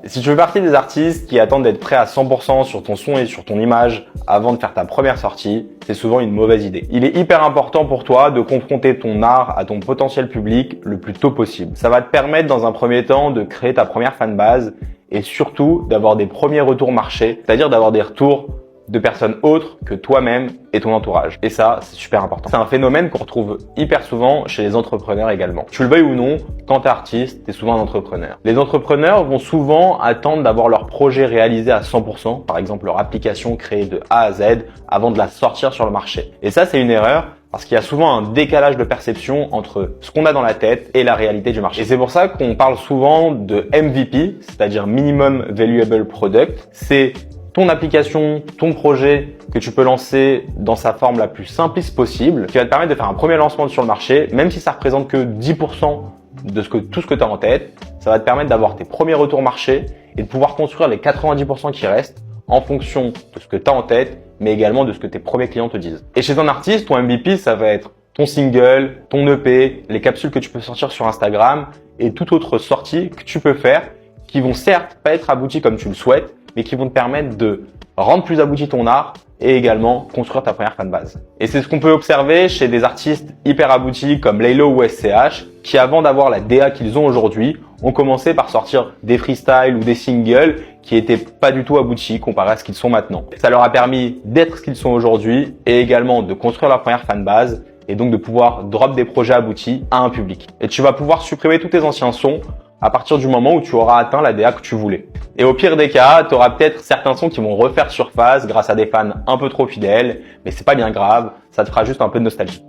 Si tu fais partie des artistes qui attendent d'être prêts à 100% sur ton son et sur ton image avant de faire ta première sortie, c'est souvent une mauvaise idée. Il est hyper important pour toi de confronter ton art à ton potentiel public le plus tôt possible. Ça va te permettre dans un premier temps de créer ta première fanbase et surtout d'avoir des premiers retours marché, c'est-à-dire d'avoir des retours de personnes autres que toi-même et ton entourage. Et ça, c'est super important. C'est un phénomène qu'on retrouve hyper souvent chez les entrepreneurs également. Tu le veuilles ou non, quand tu es artiste, tu es souvent un entrepreneur. Les entrepreneurs vont souvent attendre d'avoir leur projet réalisé à 100%, par exemple leur application créée de A à Z, avant de la sortir sur le marché. Et ça, c'est une erreur parce qu'il y a souvent un décalage de perception entre ce qu'on a dans la tête et la réalité du marché. Et c'est pour ça qu'on parle souvent de MVP, c'est-à-dire Minimum Valuable Product. C'est ton application, ton projet que tu peux lancer dans sa forme la plus simpliste possible, qui va te permettre de faire un premier lancement sur le marché, même si ça représente que 10% de tout ce que tu as en tête, ça va te permettre d'avoir tes premiers retours marché et de pouvoir construire les 90% qui restent en fonction de ce que tu as en tête, mais également de ce que tes premiers clients te disent. Et chez un artiste, ton MVP, ça va être ton single, ton EP, les capsules que tu peux sortir sur Instagram et toute autre sortie que tu peux faire qui vont certes pas être abouties comme tu le souhaites, mais qui vont te permettre de rendre plus abouti ton art et également construire ta première fanbase. Et c'est ce qu'on peut observer chez des artistes hyper aboutis comme Laylo ou SCH qui, avant d'avoir la DA qu'ils ont aujourd'hui, ont commencé par sortir des freestyles ou des singles qui étaient pas du tout aboutis comparé à ce qu'ils sont maintenant. Ça leur a permis d'être ce qu'ils sont aujourd'hui et également de construire leur première fanbase et donc de pouvoir drop des projets aboutis à un public. Et tu vas pouvoir supprimer tous tes anciens sons à partir du moment où tu auras atteint la DA que tu voulais. Et au pire des cas, tu auras peut-être certains sons qui vont refaire surface grâce à des fans un peu trop fidèles, mais c'est pas bien grave, ça te fera juste un peu de nostalgie.